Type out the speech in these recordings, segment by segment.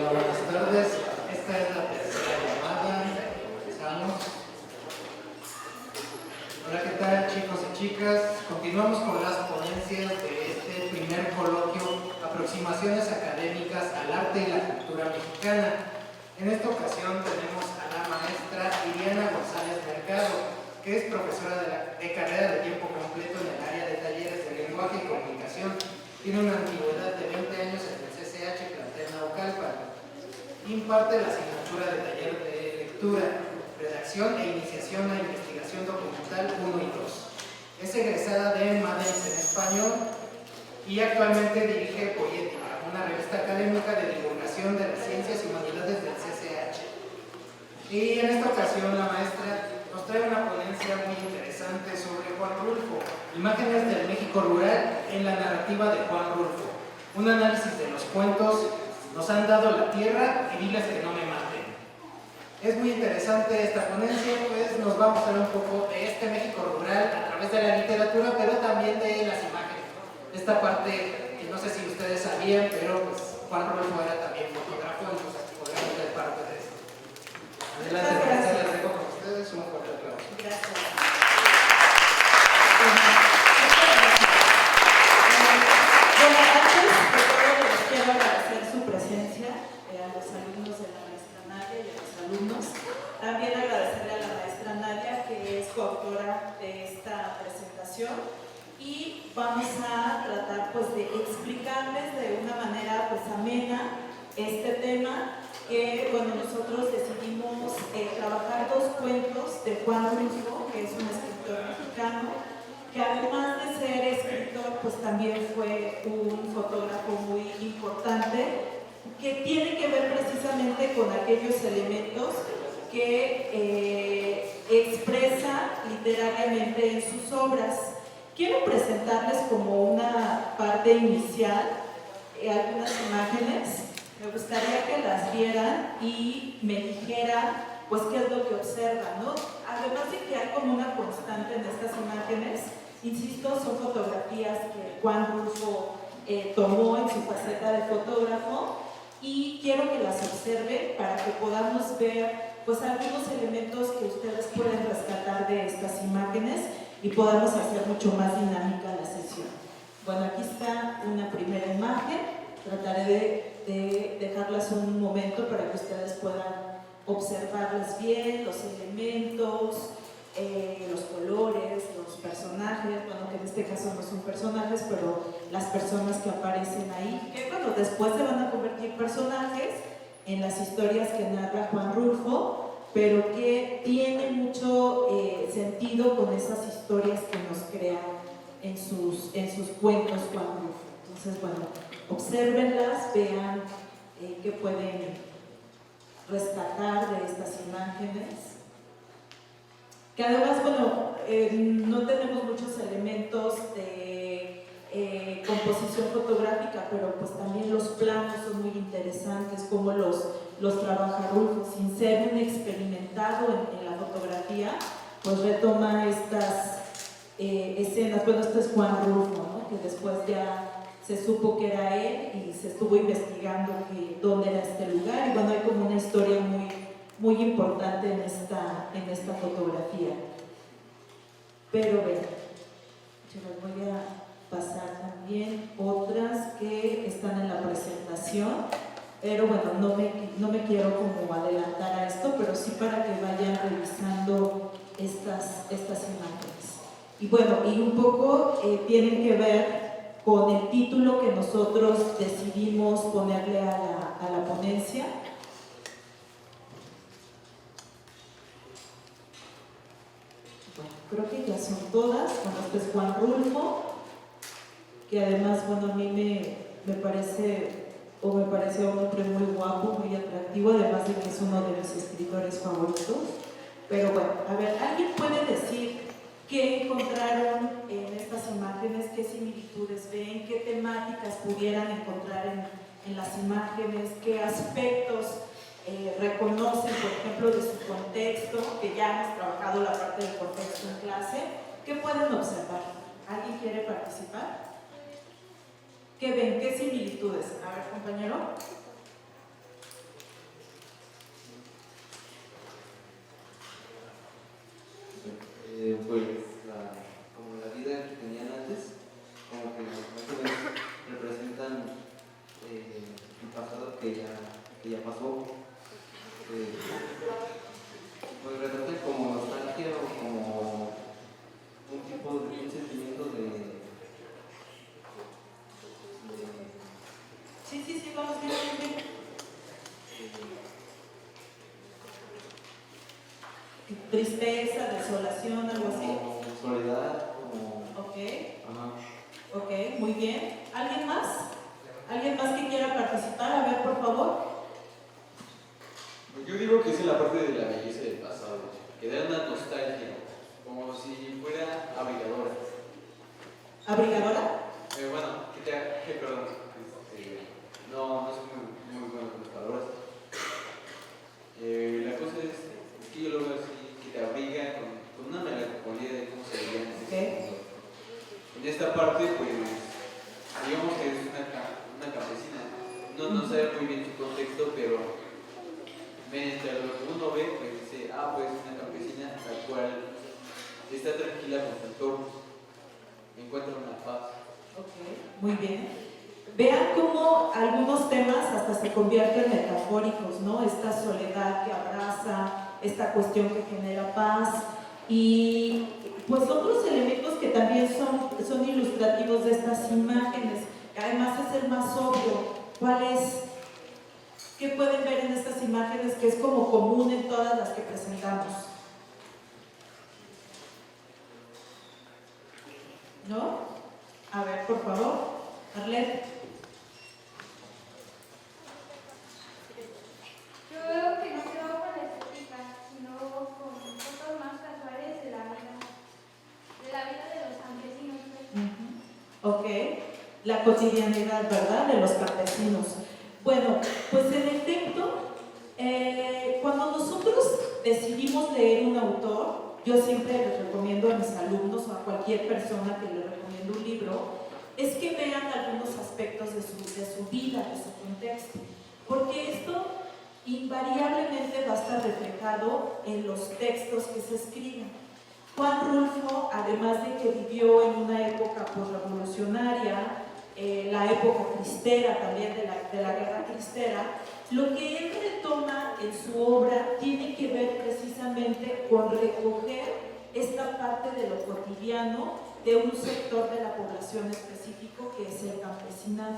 Hola, buenas tardes. Esta es la tercera llamada. Empezamos. Hola, ¿qué tal, chicos y chicas? Continuamos con las ponencias de este primer coloquio, Aproximaciones académicas al arte y la cultura mexicana. En esta ocasión tenemos a la maestra Iriana González Mercado, que es profesora de carrera de tiempo completo en el área de talleres de lenguaje y comunicación. Tiene una antigüedad de 20 años en el CCH plantel Naucalpan. Imparte la asignatura de taller de lectura, redacción e iniciación a investigación documental 1 y 2. Es egresada de Madens en español y actualmente dirige Poética, una revista académica de divulgación de las ciencias y humanidades del CCH. Y en esta ocasión la maestra nos trae una ponencia muy interesante sobre Juan Rulfo, imágenes del México rural en la narrativa de Juan Rulfo, un análisis de los cuentos Nos han dado la tierra y diles que no me maten. Es muy interesante esta ponencia, pues nos va a mostrar un poco de este México rural a través de la literatura, pero también de las imágenes, ¿no? Esta parte que no sé si ustedes sabían, pero pues Juan Rulfo era también fotógrafo, entonces podríamos ver parte de esto. Adelante, maestra, les dejo con ustedes un fuerte aplauso. Gracias. Bueno, antes de todo les quiero agradecer su presencia a los alumnos de la maestra Nadia y a los alumnos. También agradecerle a la maestra Nadia, que es coautora de esta presentación, y vamos a tratar pues de explicarles de una manera pues amena este tema, que bueno, nosotros decidimos trabajar dos cuentos de Juan Rulfo, que es un escritor mexicano, que además de ser escritor, pues también fue un fotógrafo muy importante, que tiene que ver precisamente con aquellos elementos que expresa literariamente en sus obras. Quiero presentarles como una parte inicial algunas imágenes. Me gustaría que las vieran y me dijeran pues qué es lo que observan, ¿no? Además de que hay como una constante en estas imágenes, insisto, son fotografías que Juan Rulfo tomó en su faceta de fotógrafo, y quiero que las observen para que podamos ver pues algunos elementos que ustedes pueden rescatar de estas imágenes y podamos hacer mucho más dinámica la sesión. Bueno, aquí está una primera imagen. Trataré de dejarlas un momento para que ustedes puedan observarlas bien, los elementos, los colores, los personajes, bueno, que en este caso no son personajes, pero las personas que aparecen ahí, que bueno, después se van a convertir personajes en las historias que narra Juan Rulfo, pero que tiene mucho sentido con esas historias que nos crea en sus cuentos Juan Rulfo. Entonces, bueno, obsérvenlas, vean qué pueden rescatar de estas imágenes. Que además, bueno, no tenemos muchos elementos de composición fotográfica, pero pues también los planos son muy interesantes, como los trabaja Rulfo, sin ser un experimentado en la fotografía, pues retoma estas escenas. Bueno, esto es Juan Rulfo, ¿no? Que después ya se supo que era él y se estuvo investigando dónde era este lugar, y bueno, hay como una historia muy importante en esta fotografía. Pero vean, yo les voy a pasar también otras que están en la presentación, pero bueno, no me quiero como adelantar a esto, pero sí para que vayan revisando estas imágenes. Y bueno, y un poco tienen que ver con el título que nosotros decidimos ponerle a la ponencia. Bueno, creo que ya son todas. Bueno, este es Juan Rulfo, que además, bueno, a mí me parece un hombre muy guapo, muy atractivo, además de que es uno de mis escritores favoritos. Pero bueno, a ver, ¿alguien puede decir qué encontraron en estas imágenes? ¿Qué similitudes ven? ¿Qué temáticas pudieran encontrar en las imágenes? ¿Qué aspectos reconocen, por ejemplo, de su contexto? Que ya hemos trabajado la parte del contexto en clase. ¿Qué pueden observar? ¿Alguien quiere participar? ¿Qué ven? ¿Qué similitudes? A ver, compañero. que ya pasó. Pues retratan como nostalgia o como un sentimiento de Sí, vamos bien. Tristeza, desolación, algo así. como soledad, como... Ok, Ajá. ok, muy bien. ¿Alguien más? ¿Alguien más que quiera participar? A ver, por favor. Yo digo que es la parte de la belleza del pasado, que da una nostalgia, como si fuera abrigadora. ¿Abrigadora? Bueno, perdón, no soy muy bueno con las palabras. La cosa es que yo lo veo así, que te abriga con una melancolía de cómo se veía en ese mundo. En esta parte, pues, digamos que es una campesina. No sabe muy bien su contexto, pero mientras lo que uno ve, pues dice, pues una campesina la cual está tranquila con su entorno, encuentra una paz. Ok, muy bien. Vean cómo algunos temas hasta se convierten metafóricos, ¿no? Esta soledad que abraza, esta cuestión que genera paz y pues otros elementos que también son ilustrativos de estas imágenes, que además es el más obvio. ¿Cuál es? ¿Qué pueden ver en estas imágenes que es como común en todas las que presentamos? ¿No? A ver, por favor, Arlette. Yo veo que no se va con la estética, sino con fotos más casuales de la vida de los campesinos. Ok, la cotidianidad, ¿verdad?, de los campesinos. Bueno, pues en efecto, cuando nosotros decidimos leer un autor, yo siempre les recomiendo a mis alumnos o a cualquier persona que le recomiendo un libro, es que vean algunos aspectos de su vida, de su contexto, porque esto invariablemente va a estar reflejado en los textos que se escriben. Juan Rulfo, además de que vivió en una época posrevolucionaria, la época cristera también de la guerra cristera, lo que él retoma en su obra tiene que ver precisamente con recoger esta parte de lo cotidiano de un sector de la población específico que es el campesinado.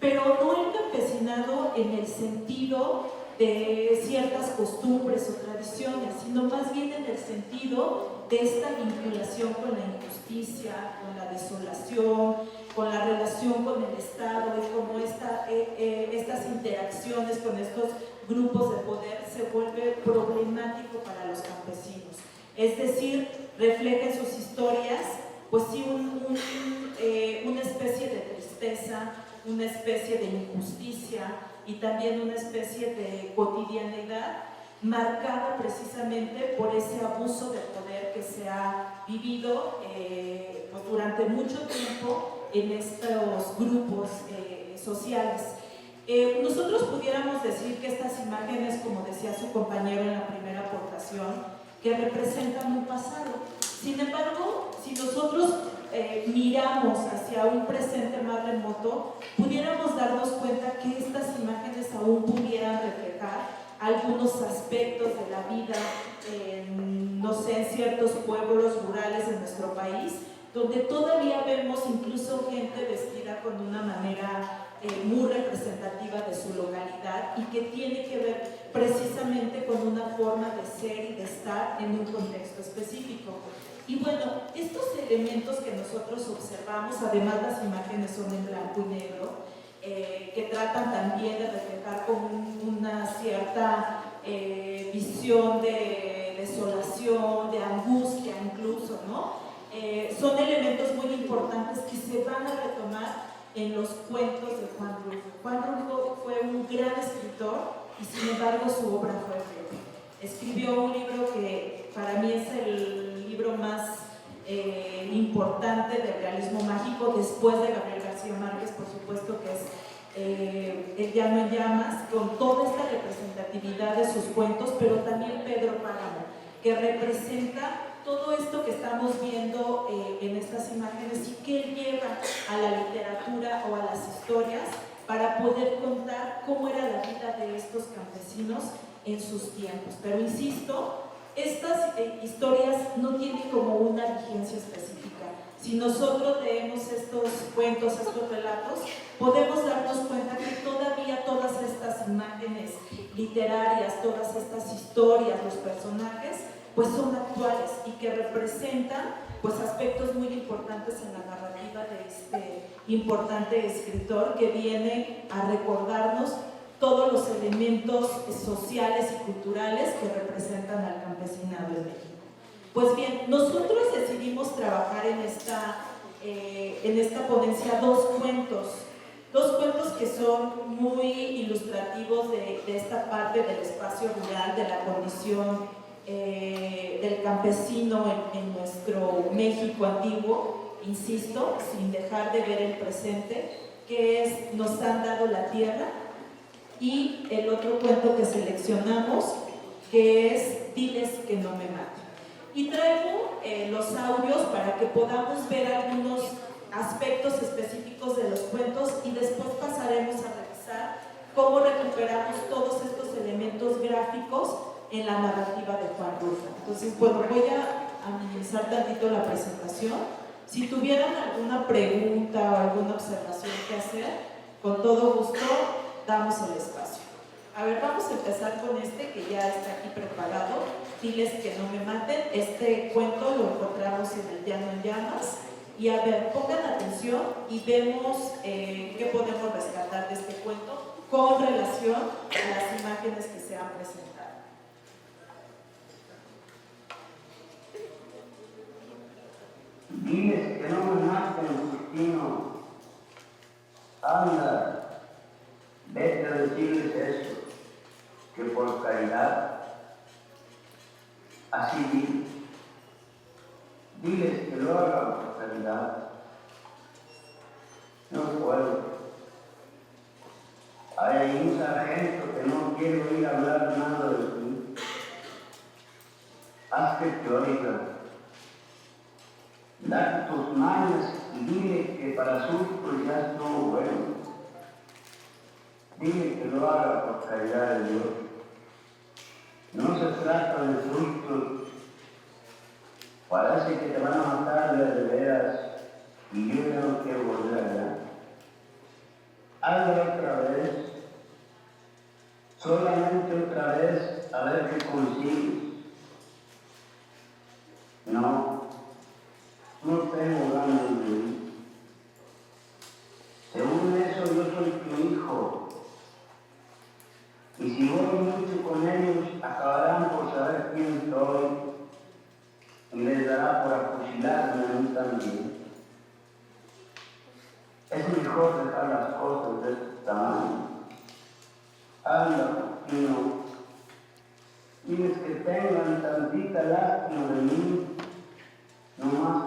Pero no el campesinado en el sentido de ciertas costumbres o tradiciones, sino más bien en el sentido de esta vinculación con la injusticia, con la desolación, con la relación con el Estado y cómo estas interacciones con estos grupos de poder se vuelve problemático para los campesinos. Es decir, refleja en sus historias pues sí una especie de tristeza, una especie de injusticia y también una especie de cotidianidad marcada precisamente por ese abuso de poder que se ha vivido pues durante mucho tiempo en estos grupos sociales. Nosotros pudiéramos decir que estas imágenes, como decía su compañero en la primera aportación, que representan un pasado. Sin embargo, si nosotros miramos hacia un presente más remoto, pudiéramos darnos cuenta que estas imágenes aún pudieran reflejar algunos aspectos de la vida, no sé, en ciertos pueblos rurales de nuestro país, donde todavía vemos incluso gente vestida con una manera muy representativa de su localidad y que tiene que ver precisamente con una forma de ser y de estar en un contexto específico. Y bueno, estos elementos que nosotros observamos, además las imágenes son en blanco y negro, que tratan también de reflejar con una cierta visión de desolación, de angustia incluso, ¿no? Son elementos muy importantes que se van a retomar en los cuentos de Juan Rulfo. Juan Rulfo fue un gran escritor y sin embargo su obra fue breve. Escribió un libro que para mí es el libro más importante del realismo mágico, después de Gabriel García Márquez, por supuesto, que es El llano en llamas, con toda esta representatividad de sus cuentos, pero también Pedro Páramo, que representa todo esto que estamos viendo en estas imágenes y que lleva a la literatura o a las historias para poder contar cómo era la vida de estos campesinos en sus tiempos. Pero insisto, estas historias no tienen como una vigencia específica. Si nosotros leemos estos cuentos, estos relatos, podemos darnos cuenta que todavía todas estas imágenes literarias, todas estas historias, los personajes, pues son actuales y que representan pues aspectos muy importantes en la narrativa de este importante escritor que viene a recordarnos todos los elementos sociales y culturales que representan al campesinado en México. Pues bien, nosotros decidimos trabajar en esta ponencia dos cuentos que son muy ilustrativos de esta parte del espacio rural, de la condición del campesino en nuestro México antiguo, insisto, sin dejar de ver el presente, que es Nos han dado la tierra, y el otro cuento que seleccionamos, que es Diles que no me maten. Y traigo los audios para que podamos ver algunos aspectos específicos de los cuentos y después pasaremos a revisar cómo recuperamos todos estos elementos gráficos en la narrativa de Juan Rulfo. Entonces, bueno, voy a minimizar tantito la presentación. Si tuvieran alguna pregunta o alguna observación que hacer, con todo gusto damos el espacio. A ver, vamos a empezar con este que ya está aquí preparado. Diles que no me maten. Este cuento lo encontramos en el Llano en Llamas. Y a ver, pongan atención y vemos qué podemos rescatar de este cuento con relación a las imágenes que se han presentado. Diles que no me maten, Justino. Anda, vete a decirles eso, que por caridad, así diles que lo hagan por caridad. No puedo. Hay un sargento que no quiere oír hablar nada de ti. Haz que te oiga. Da tus manos y dile que para susto ya estuvo bueno. Dile que lo haga por caridad de Dios. No se trata de susto. Parece que te van a matar de veras y yo ya no quiero volver allá. Hazlo otra vez, solamente otra vez, a ver qué consigues. No tengo ganas de ir. Según eso, yo soy tu hijo. Y si voy mucho con ellos, acabarán por saber quién soy y les dará por afusilarme a mí también. Es mejor dejar las cosas de este tamaño. Anda, Justino. Tienes que tengan tantita lástima de mí, no más.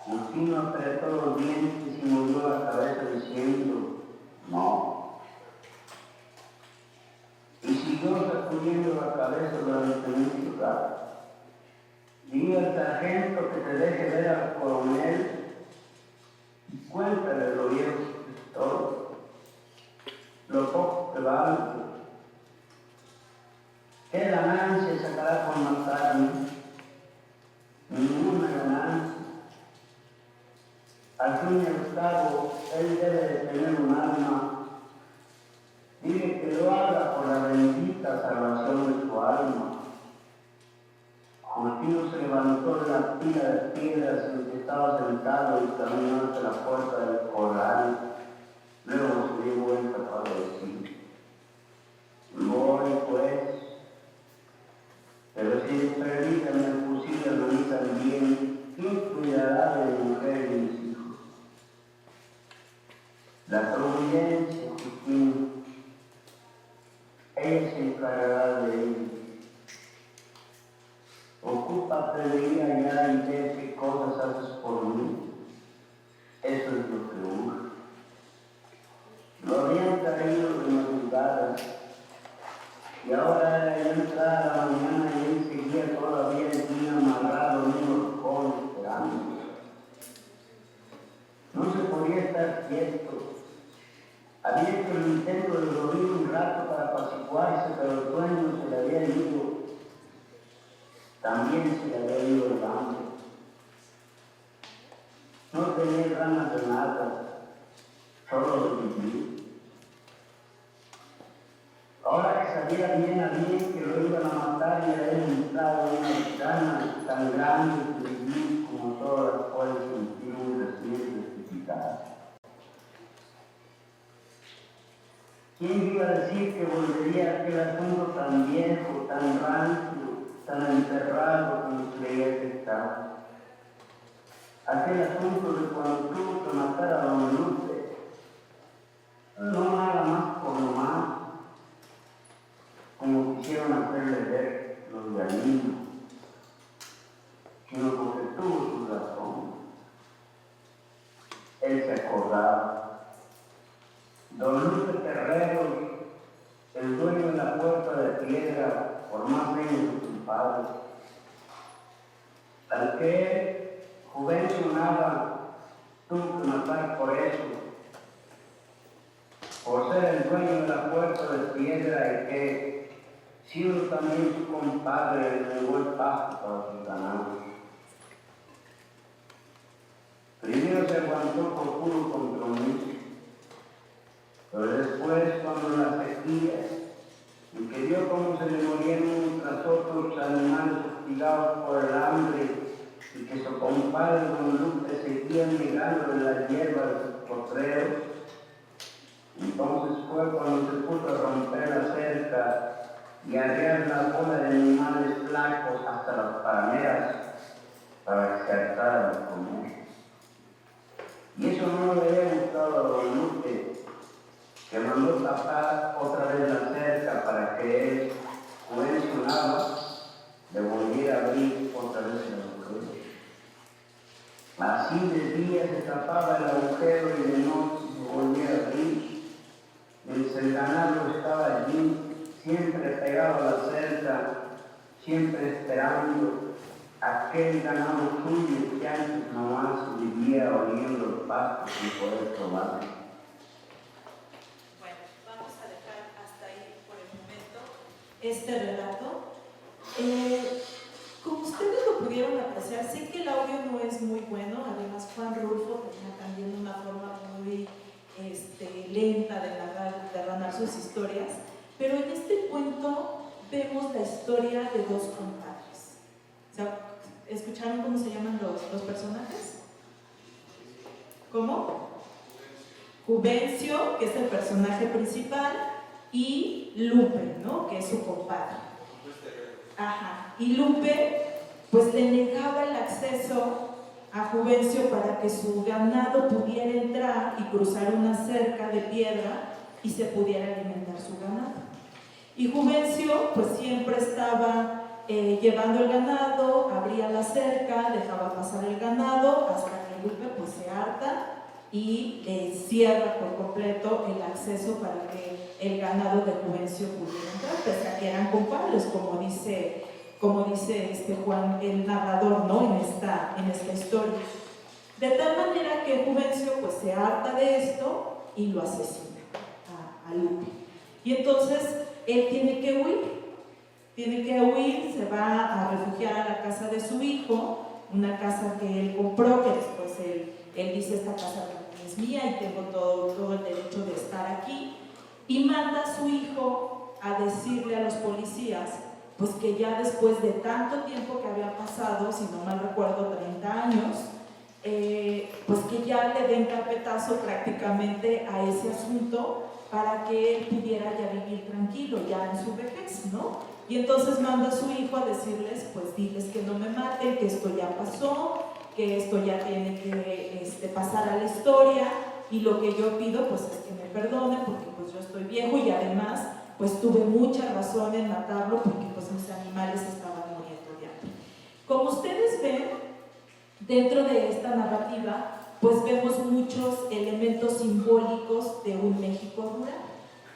Justino apretó los dientes y movió la cabeza diciendo, no. Y siguió sacudiendo la cabeza durante mucho rato. Dile al sargento que te deje ver al coronel y cuéntale lo viejo que estoy, lo poco que valgo. ¿Qué ganancia sacará con matarme? Ninguna ganancia. Al fin y al cabo, él debe de tener un alma. Dile que lo haga por la bendita salvación de su alma. Justino se levantó de la pila de piedras en que estaba sentado y caminó hacia la puerta del corral. Luego se dio vuelta para decir, voy pues, pero si permítanme el fusil a mí también, ¿quién cuidará de mi mujer y mis hijos? La providencia, Justino, ella se encargará de ellos. Ocúpate de ir allá y ver qué cosas haces por mí. Eso es lo que urge. Lo habían traído de madrugada y ahora era ya entrada la mañana y él seguía todavía el día amarrado en un horcón esperando. No se podía estar quieto. Había hecho el intento de dormir un rato para apaciguarse, pero el sueño se le había ido. También se le había ido el hambre. No tenía ganas de nada, solo de vivir. Ahora que sabía bien a bien que lo iban a matar y había entrado una gana tan grande de vivir como todas las cuales sentimos recién justificadas. ¿Quién iba a decir que volvería a aquel asunto tan viejo, tan rancio, tan enterrado como creía que estaba? Aquel asunto de cuando tuvo que matar a don Lupe, no nada más por lo más, como quisieron hacerle ver los galinos, sino porque tuvo su razón. Él se acordaba. Don Lupe Terrero, el dueño de la puerta de piedra, por más años de su padre, al que Juvencio Nava tuvo que matar por eso, por ser el dueño de la puerta de piedra y que, siendo también su compadre, le negó el paso para sus ganados. Primero se aguantó por puro compromiso, pero después, cuando la sequía, y que vio cómo se le morían unos tras otros animales hostigados por el hambre, y que su compadre don Lupe seguía llegando de la hierba de sus potreros, entonces fue cuando se puso a romper la cerca y arrear la bola de animales flacos hasta las palmeras para que se hartara de comer. Y eso no le había gustado a don Lupe, que mandó tapar otra vez la cerca para que él, Juvencio Nava, le volviera a abrir otra vez el agujero. Así de día se tapaba el agujero y de noche se volvía a abrir. El ganado estaba allí, siempre pegado a la cerca, siempre esperando aquel ganado suyo que antes nomás vivía oliendo el pasto sin poder probarlo. Bueno, vamos a dejar hasta ahí por el momento este relato. Como ustedes lo pudieron apreciar, sé que el audio no es muy bueno, además Juan Rulfo tenía también una forma muy lenta de narrar sus historias, pero en este cuento vemos la historia de dos compadres. O sea, ¿escucharon cómo se llaman los personajes? ¿Cómo? Juvencio, que es el personaje principal, y Lupe, ¿no? Que es su compadre. Ajá. Y Lupe, pues le negaba el acceso a Juvencio para que su ganado pudiera entrar y cruzar una cerca de piedra y se pudiera alimentar su ganado. Y Juvencio, pues siempre estaba llevando el ganado, abría la cerca, dejaba pasar el ganado hasta que Lupe pues se harta y cierra por completo el acceso para que el ganado de Juvencio pudiera entrar, pese a que eran compadres, como dice Juan, el narrador, ¿no? en esta historia. De tal manera que Juvencio pues se harta de esto y lo asesina a Lupe. Y entonces él tiene que huir, se va a refugiar a la casa de su hijo, una casa que él compró, que después él dice: esta casa es mía y tengo todo el derecho de estar aquí, y manda a su hijo a decirle a los policías pues que ya después de tanto tiempo que había pasado, si no mal recuerdo 30 años, pues que ya le den carpetazo prácticamente a ese asunto para que él pudiera ya vivir tranquilo, ya en su vejez, ¿no? Y entonces manda a su hijo a decirles, pues diles que no me maten, que esto ya pasó, que esto ya tiene que pasar a la historia, y lo que yo pido pues es que me perdonen porque pues yo estoy viejo y además pues tuve mucha razón en matarlo porque pues mis animales estaban muriendo de hambre. Como ustedes ven, dentro de esta narrativa pues vemos muchos elementos simbólicos de un México rural.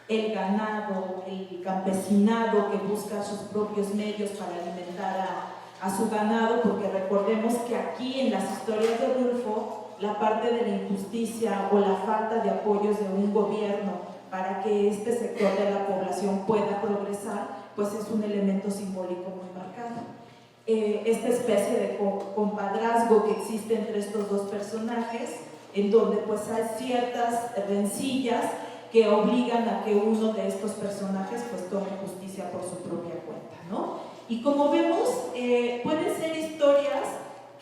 El ganado, el campesinado que busca sus propios medios para alimentar a su ganado, porque recordemos que aquí en las historias de Rulfo la parte de la injusticia o la falta de apoyos de un gobierno para que este sector de la población pueda progresar, pues es un elemento simbólico muy marcado. Esta especie de compadrazgo que existe entre estos dos personajes, en donde pues hay ciertas rencillas que obligan a que uno de estos personajes pues tome justicia por su propia cuenta, ¿no? Y como vemos, pueden ser historias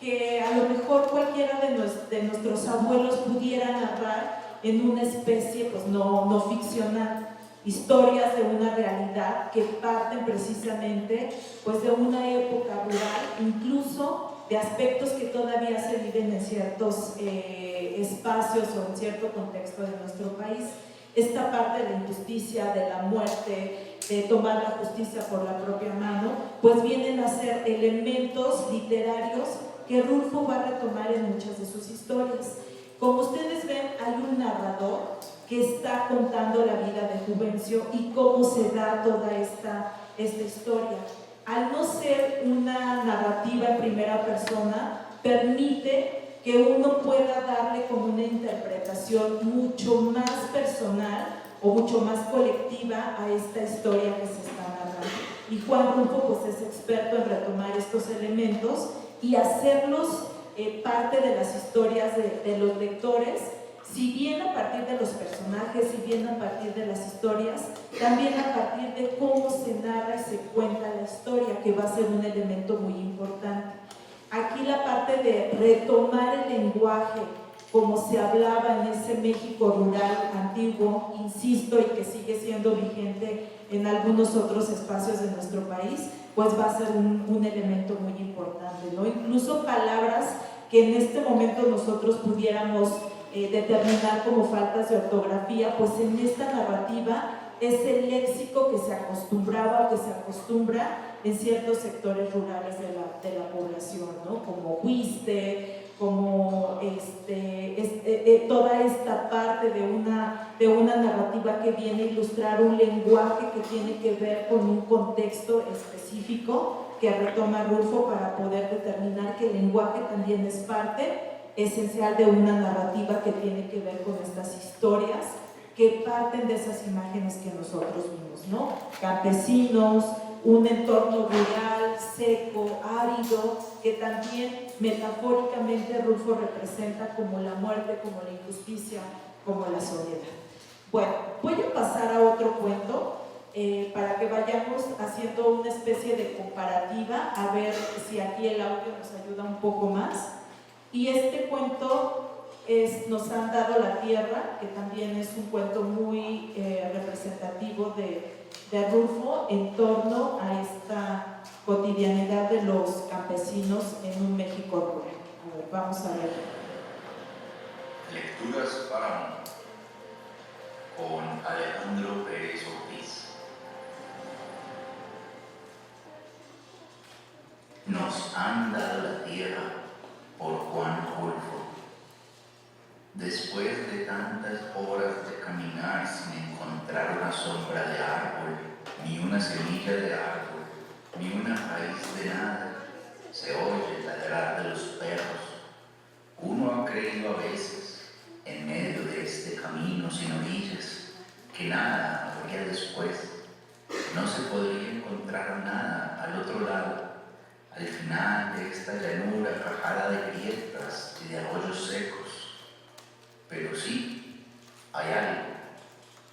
que a lo mejor cualquiera de nuestros abuelos pudiera narrar en una especie pues no ficcional, historias de una realidad que parten precisamente pues de una época rural, incluso de aspectos que todavía se viven en ciertos espacios o en cierto contexto de nuestro país. Esta parte de la injusticia, de la muerte, de tomar la justicia por la propia mano, pues vienen a ser elementos literarios que Rulfo va a retomar en muchas de sus historias. Como ustedes ven, hay un narrador que está contando la vida de Juvencio y cómo se da toda esta historia. Al no ser una narrativa en primera persona, permite que uno pueda darle como una interpretación mucho más personal o mucho más colectiva a esta historia que se está narrando. Y Juan Rulfo pues es experto en retomar estos elementos y hacerlos parte de las historias de los lectores, si bien a partir de los personajes, si bien a partir de las historias, también a partir de cómo se narra y se cuenta la historia, que va a ser un elemento muy importante. Aquí la parte de retomar el lenguaje como se hablaba en ese México rural antiguo, insisto, y que sigue siendo vigente en algunos otros espacios de nuestro país, pues va a ser un elemento muy importante, ¿no? Incluso palabras que en este momento nosotros pudiéramos determinar como faltas de ortografía, pues en esta narrativa es el léxico que se acostumbraba o que se acostumbra en ciertos sectores rurales de la población, ¿no? Como huiste, como toda esta parte de una narrativa que viene a ilustrar un lenguaje que tiene que ver con un contexto específico que retoma Rulfo para poder determinar que el lenguaje también es parte esencial de una narrativa que tiene que ver con estas historias que parten de esas imágenes que nosotros vimos, ¿no? Campesinos, un entorno rural, seco, árido, que también metafóricamente Rulfo representa como la muerte, como la injusticia, como la soledad. Bueno, voy a pasar a otro cuento para que vayamos haciendo una especie de comparativa, a ver si aquí el audio nos ayuda un poco más. Y este cuento Nos han dado la tierra, que también es un cuento muy representativo de Rulfo en torno a esta cotidianidad de los campesinos en un México rural. A ver, vamos a ver. Lecturas Páramo con Alejandro Pérez Ortiz. Nos han dado la tierra por Juan Rulfo. Después de tantas horas de caminar sin encontrar una sombra de árbol, ni una semilla de árbol, ni una raíz de nada, se oye el ladrar de los perros. Uno ha creído a veces, en medio de este camino sin orillas, que nada habría después. No se podría encontrar nada al otro lado, al final de esta llanura rajada de grietas y de arroyos secos. Pero sí, hay algo,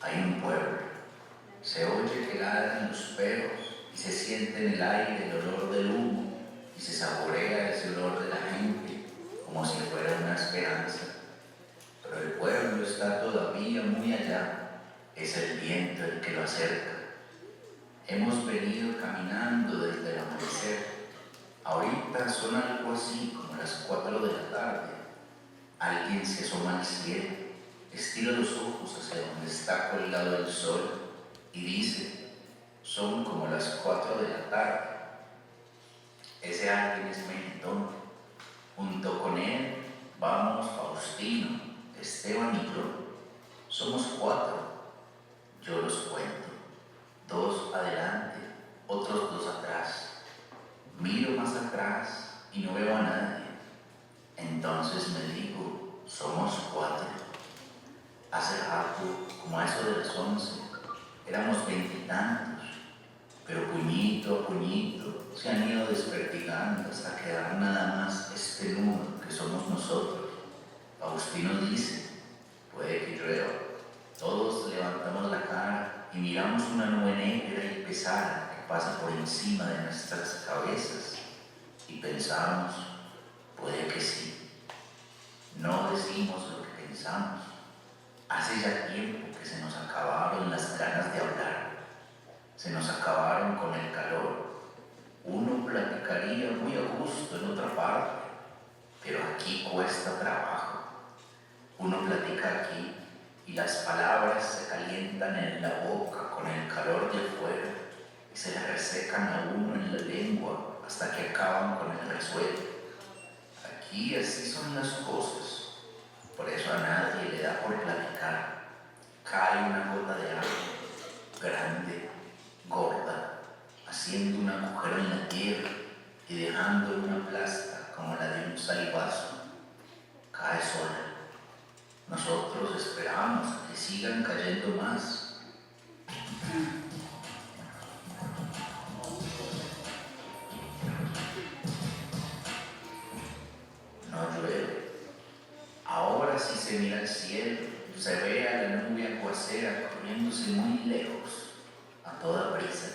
hay un pueblo. Se oye que ladran los perros y se siente en el aire el olor del humo y se saborea ese olor de la gente como si fuera una esperanza. Pero el pueblo está todavía muy allá, es el viento el que lo acerca. Hemos venido caminando desde el amanecer. Ahorita son algo así como las 4 de la tarde. Alguien se asoma al cielo, estira los ojos hacia donde está colgado el sol y dice: son como las 4 de la tarde. Ese alguien es Melitón. Junto con él vamos Faustino, Esteban y yo. Somos 4. Yo los cuento. 2 adelante, otros 2 atrás. Miro más atrás y no veo a nadie. Entonces me digo: como a eso de las 11. Éramos 20 y tantos, pero puñito a puñito se han ido desperdigando hasta quedar nada más este nudo que somos nosotros. Faustino dice, puede que llueva. Todos levantamos la cara y miramos una nube negra y pesada que pasa por encima de nuestras cabezas y pensamos, puede que sí. No decimos lo que pensamos. Hace ya tiempo que se nos acabaron las ganas de hablar. Se nos acabaron con el calor. Uno platicaría muy a gusto en otra parte, pero aquí cuesta trabajo. Uno platica aquí y las palabras se calientan en la boca con el calor de afuera y se le resecan a uno en la lengua hasta que acaban con el resuello. Aquí así son las cosas. Por eso a nadie le da por platicar. Cae una gota de agua, grande, gorda, haciendo un agujero en la tierra y dejando una plasta como la de un salivazo. Cae sola. Nosotros esperamos a que sigan cayendo más. No llueve. Ahora sí se mira el cielo, se ve a la nube aguacera corriéndose muy lejos, a toda prisa.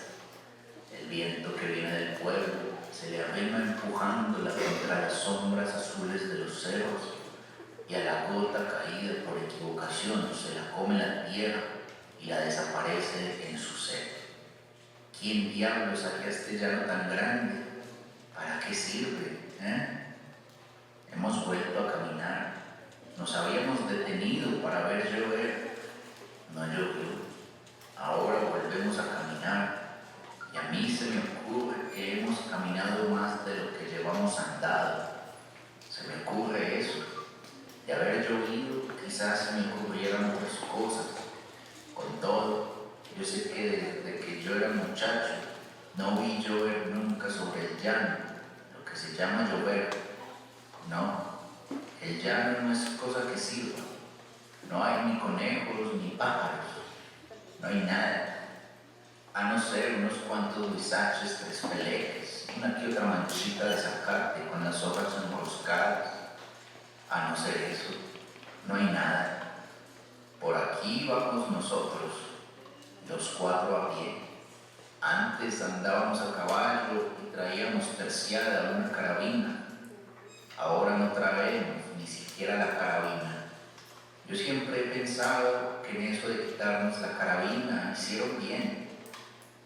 El viento que viene del pueblo se le arrima empujándola contra las sombras azules de los cerros y a la gota caída por equivocación se la come la tierra y la desaparece en su sed. ¿Quién diablos haría este llano tan grande? ¿Para qué sirve? Hemos vuelto a caminar. Nos habíamos detenido para ver llover. No llovió. Ahora volvemos a caminar. Y a mí se me ocurre que hemos caminado más de lo que llevamos andado. Se me ocurre eso. De haber llovido, quizás se me ocurrieran otras cosas. Con todo, yo sé que desde que yo era muchacho, no vi llover nunca sobre el llano, lo que se llama llover. No, el llano no es cosa que sirva. No hay ni conejos ni pájaros. No hay nada. A no ser unos cuantos huizaches trespeleques, una que otra manchita de zacate con las hojas enroscadas. A no ser eso, no hay nada. Por aquí vamos nosotros, los 4 a pie. Antes andábamos a caballo y traíamos terciada una carabina. Ahora no traemos ni siquiera la carabina. Yo siempre he pensado que en eso de quitarnos la carabina hicieron bien.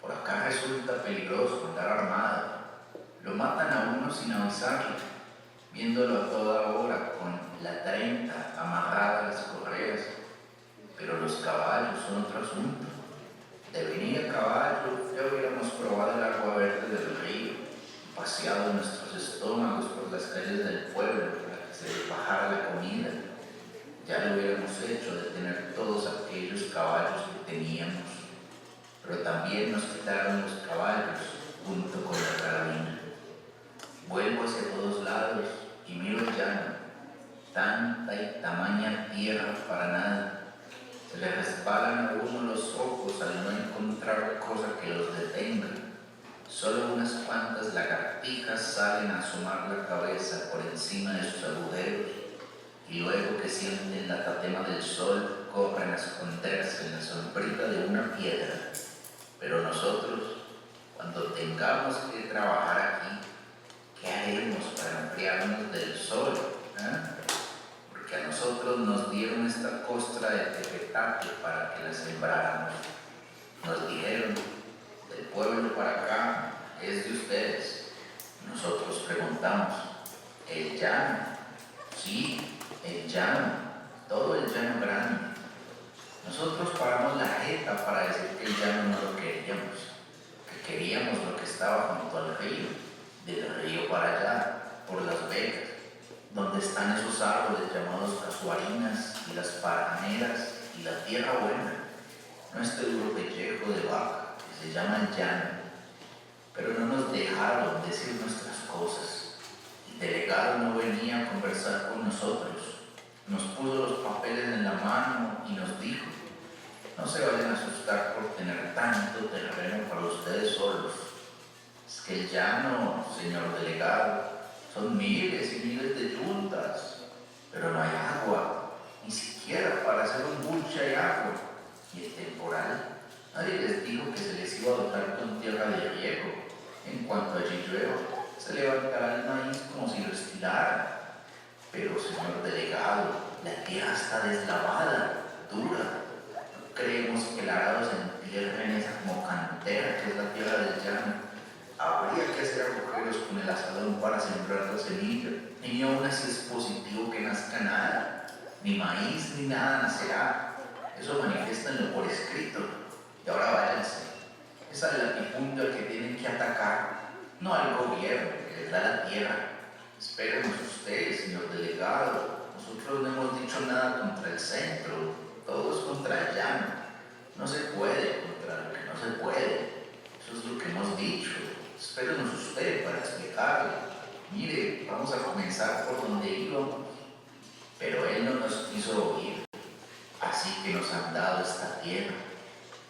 Por acá resulta peligroso andar armado. Lo matan a uno sin avisarle, viéndolo a toda hora con la 30 amarrada a las correas. Pero los caballos son otro asunto. De venir a caballo ya hubiéramos probado el agua verde del río, paseado nuestros estómagos por las calles del pueblo para que se les bajara la comida. Ya lo hubiéramos hecho de tener todos aquellos caballos que teníamos. Pero también nos quitaron los caballos junto con la carabina. Vuelvo hacia todos lados y miro el llano. Tanta y tamaña tierra para nada. Se le resbalan a uno los ojos al no encontrar cosa que los detenga. Solo unas cuantas lagartijas salen a asomar la cabeza por encima de sus agujeros y luego que sienten la tatema del sol corren a esconderse en la sombrita de una piedra. Pero nosotros, cuando tengamos que trabajar aquí, ¿qué haremos para enfriarnos del sol? Porque a nosotros nos dieron esta costra de tepetate para que la sembráramos. Nos dijeron, del pueblo para acá es de ustedes. Nosotros preguntamos, ¿el llano? Sí, el llano, todo el llano grande. Nosotros paramos la jeta para decir que el llano no lo queríamos, que queríamos lo que estaba junto al río, del río para allá, por las vegas, donde están esos árboles llamados casuarinas y las paraneras y la tierra buena, no este duro pellejo de vaca que se llama el llano. Pero no nos dejaron decir nuestras cosas. El delegado no venía a conversar con nosotros. Nos puso los papeles en la mano y nos dijo, ustedes solos. Es que el llano, señor delegado, son miles y miles de yuntas, pero no hay agua, ni siquiera para hacer un bulche hay agua. Y el temporal, nadie les dijo que se les iba a dotar con tierra de riego. En cuanto allí llueva, se levantará el maíz como si lo estiraran. Pero, señor delegado, la tierra está deslavada, dura. No creemos que el arado se entierre en esa como cantera que es la tierra del llano. Habría que hacer agujeros con el asadón para sembrar la semilla. Ni aún así es positivo que nazca nada. Ni maíz ni nada nacerá. Eso manifiéstenlo por escrito. Y ahora váyanse. Es al latifundio al que tienen que atacar, no al gobierno que les da la tierra. Espérenos ustedes, señor delegado. Nosotros no hemos dicho nada contra el centro. Todo es contra el llano. No se puede contra lo que no se puede. Eso es lo que hemos dicho. Espérenos usted para explicarle. Mire, vamos a comenzar por donde íbamos. Pero él no nos quiso oír. Así que nos han dado esta tierra.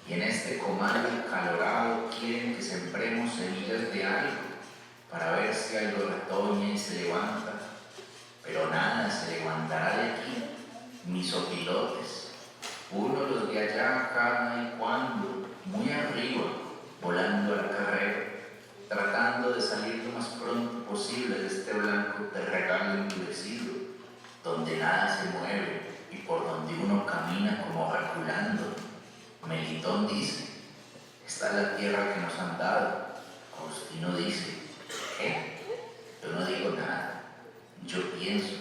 Y en este comal calorado quieren que sembremos semillas de algo para ver si algo retoña y se levanta. Pero nada se levantará de aquí, mis opilotes. Uno los de allá cada y cuando, muy arriba, volando a la carrera, tratando de salir lo más pronto posible de este blanco terregal endurecido, donde nada se mueve y por donde uno camina como reculando. Melitón dice, esta es la tierra que nos han dado. Agustino dice, ¿qué? Yo no digo nada, yo pienso.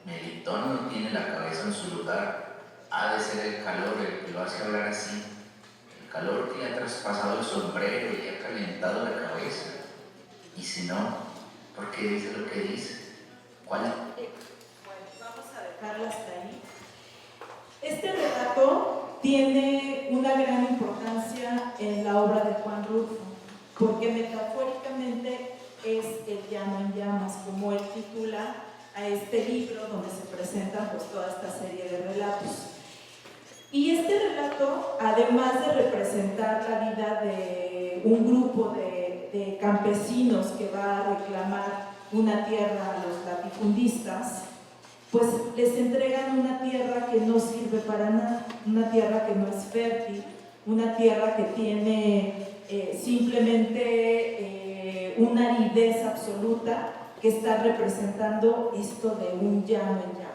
Melitón no tiene la cabeza en su lugar. Ha de ser el calor el que lo hace hablar así. El calor que le ha traspasado el sombrero y le ha calentado la cabeza. Y si no, ¿por qué dice lo que dice? ¿Cuál? Bueno, vamos a dejarlo hasta ahí. Este relato tiene una gran importancia en la obra de Juan Rulfo, porque metafóricamente es el llano en llamas, como él titula a este libro donde se presentan pues toda esta serie de relatos. Y este relato, además de representar la vida de un grupo de campesinos que va a reclamar una tierra a los latifundistas, pues les entregan una tierra que no sirve para nada, una tierra que no es fértil, una tierra que tiene simplemente una aridez absoluta, que está representando esto de un llano en llamas.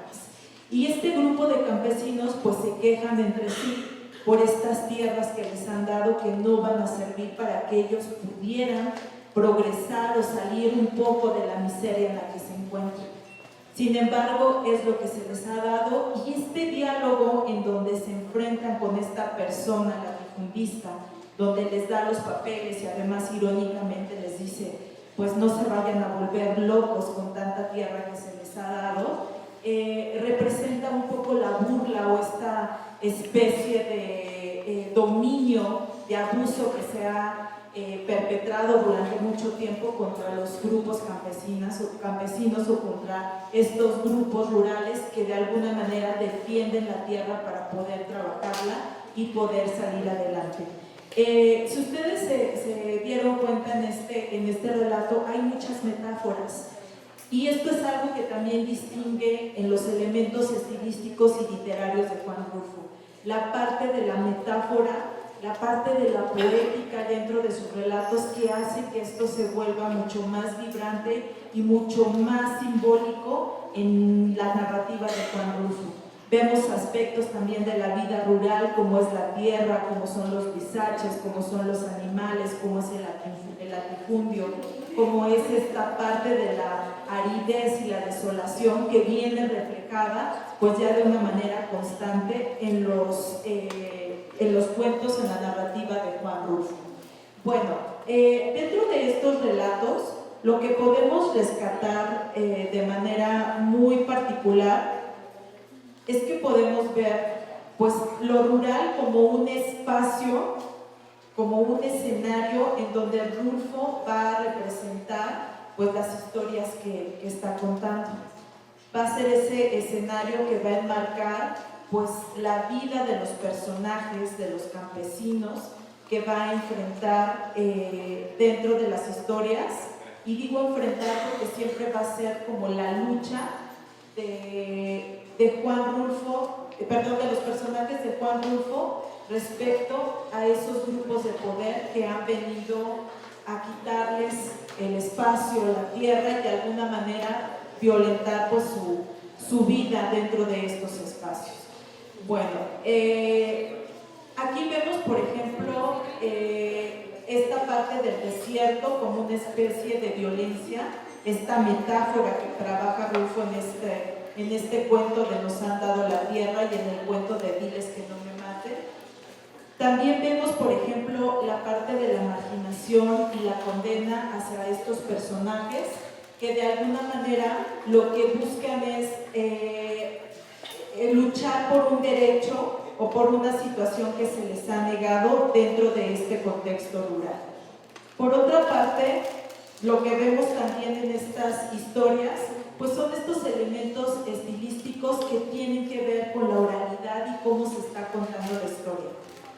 Y este grupo de campesinos pues se quejan entre sí por estas tierras que les han dado, que no van a servir para que ellos pudieran progresar o salir un poco de la miseria en la que se encuentran. Sin embargo, es lo que se les ha dado, y este diálogo en donde se enfrentan con esta persona latifundista, donde les da los papeles y además irónicamente les dice, pues no se vayan a volver locos con tanta tierra que se les ha dado, representa un poco la burla o esta especie de dominio, de abuso que se ha perpetrado durante mucho tiempo contra los grupos campesinos o contra estos grupos rurales que de alguna manera defienden la tierra para poder trabajarla y poder salir adelante. Si ustedes se dieron cuenta en este relato, hay muchas metáforas, y esto es algo que también distingue en los elementos estilísticos y literarios de Juan Rulfo. La parte de la metáfora, la parte de la poética dentro de sus relatos, que hace que esto se vuelva mucho más vibrante y mucho más simbólico en la narrativa de Juan Rulfo. Vemos aspectos también de la vida rural, como es la tierra, como son los pisaches, como son los animales, como es el latifundio, como es esta parte de la aridez y la desolación que viene reflejada pues ya de una manera constante en los cuentos, en la narrativa de Juan Rulfo. Bueno, dentro de estos relatos, lo que podemos rescatar de manera muy particular es que podemos ver pues lo rural como un espacio, como un escenario en donde el Rulfo va a representar pues las historias que está contando. Va a ser ese escenario que va a enmarcar pues la vida de los personajes, de los campesinos, que va a enfrentar dentro de las historias. Y digo enfrentar porque siempre va a ser como la lucha de Juan Rulfo, perdón, de los personajes de Juan Rulfo respecto a esos grupos de poder que han venido a quitarles el espacio, la tierra y de alguna manera violentar pues, su vida dentro de estos espacios. Bueno, aquí vemos, por ejemplo, esta parte del desierto como una especie de violencia, esta metáfora que trabaja Rulfo en este cuento de Nos han dado la tierra y en el cuento de Diles que no me maten. También vemos, por ejemplo, la parte de la marginación y la condena hacia estos personajes que de alguna manera lo que buscan es luchar por un derecho o por una situación que se les ha negado dentro de este contexto rural. Por otra parte, lo que vemos también en estas historias, pues son estos elementos estilísticos que tienen que ver con la oralidad y cómo se está contando la historia.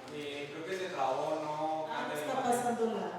Creo que es de jabón, ¿no? Me está pasando la...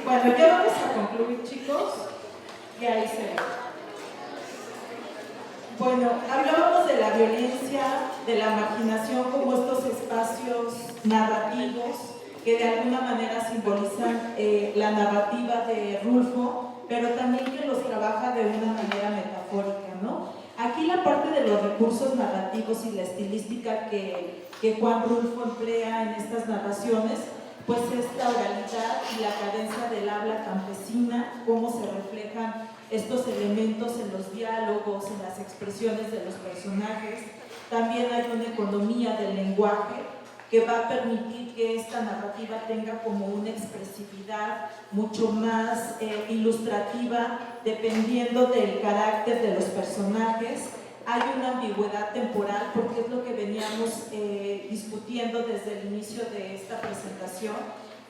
Bueno, ya vamos a concluir, chicos, y ahí se ve. Bueno, hablábamos de la violencia, de la marginación como estos espacios narrativos que de alguna manera simbolizan la narrativa de Rulfo, pero también que los trabaja de una manera metafórica, ¿no? Aquí la parte de los recursos narrativos y la estilística que Juan Rulfo emplea en estas narraciones, pues esta oralidad y la cadencia del habla campesina, cómo se reflejan estos elementos en los diálogos, en las expresiones de los personajes. También hay una economía del lenguaje que va a permitir que esta narrativa tenga como una expresividad mucho más ilustrativa, dependiendo del carácter de los personajes. Hay una ambigüedad temporal, porque es lo que veníamos discutiendo desde el inicio de esta presentación,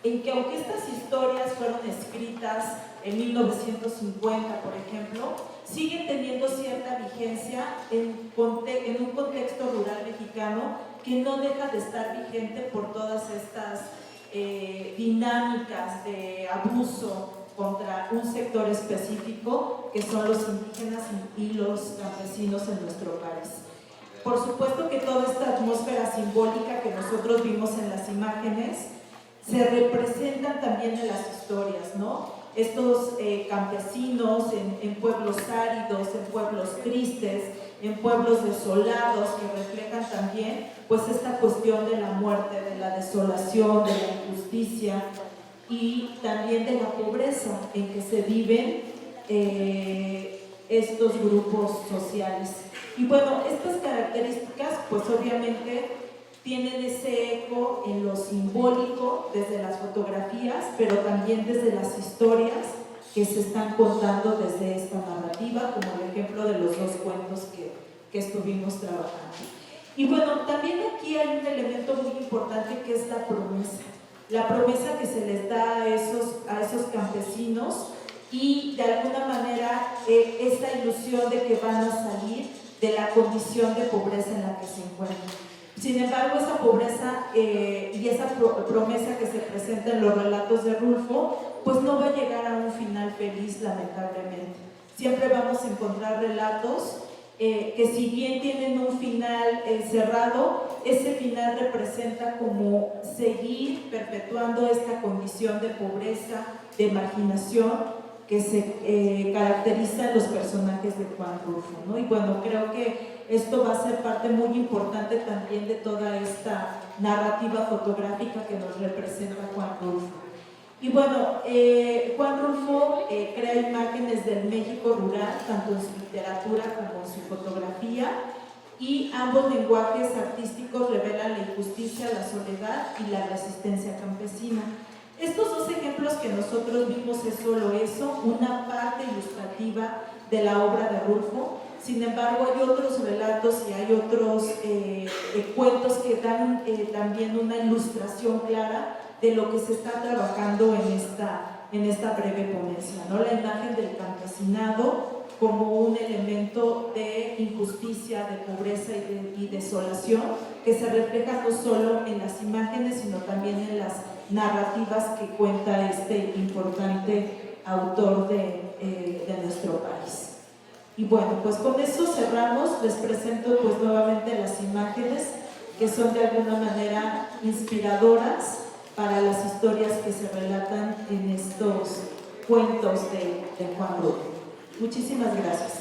en que aunque estas historias fueron escritas en 1950, por ejemplo, siguen teniendo cierta vigencia en un contexto rural mexicano que no deja de estar vigente por todas estas dinámicas de abuso contra un sector específico que son los indígenas y los campesinos en nuestro país. Por supuesto que toda esta atmósfera simbólica que nosotros vimos en las imágenes se representan también en las historias, ¿no? Estos campesinos en pueblos áridos, en pueblos tristes, en pueblos desolados, que reflejan también pues esta cuestión de la muerte, de la desolación, de la injusticia y también de la pobreza en que se viven estos grupos sociales. Y bueno, estas características pues obviamente tienen ese eco en lo simbólico desde las fotografías, pero también desde las historias que se están contando desde esta narrativa, como el ejemplo de los dos cuentos que estuvimos trabajando. Y bueno, también aquí hay un elemento muy importante que es la promesa que se les da a esos campesinos y de alguna manera esa ilusión de que van a salir de la condición de pobreza en la que se encuentran. Sin embargo, esa pobreza y esa promesa que se presenta en los relatos de Rulfo, pues no va a llegar a un final feliz, lamentablemente. Siempre vamos a encontrar relatos que si bien tienen un final cerrado, ese final representa como seguir perpetuando esta condición de pobreza, de marginación que se caracteriza en los personajes de Juan Rulfo, ¿no? Y bueno, creo que esto va a ser parte muy importante también de toda esta narrativa fotográfica que nos representa Juan Rulfo. Y bueno, Juan Rulfo crea imágenes del México rural, tanto en su literatura como en su fotografía, y ambos lenguajes artísticos revelan la injusticia, la soledad y la resistencia campesina. Estos dos ejemplos que nosotros vimos es solo eso, una parte ilustrativa de la obra de Rulfo. Sin embargo, hay otros relatos y hay otros cuentos que dan también una ilustración clara de lo que se está trabajando en esta breve ponencia, ¿no? La imagen del campesinado como un elemento de injusticia, de pobreza y desolación que se refleja no solo en las imágenes, sino también en las narrativas que cuenta este importante autor de nuestro país. Y bueno, pues con eso cerramos. Les presento pues nuevamente las imágenes que son de alguna manera inspiradoras para las historias que se relatan en estos cuentos de Juan Rulfo. Muchísimas gracias.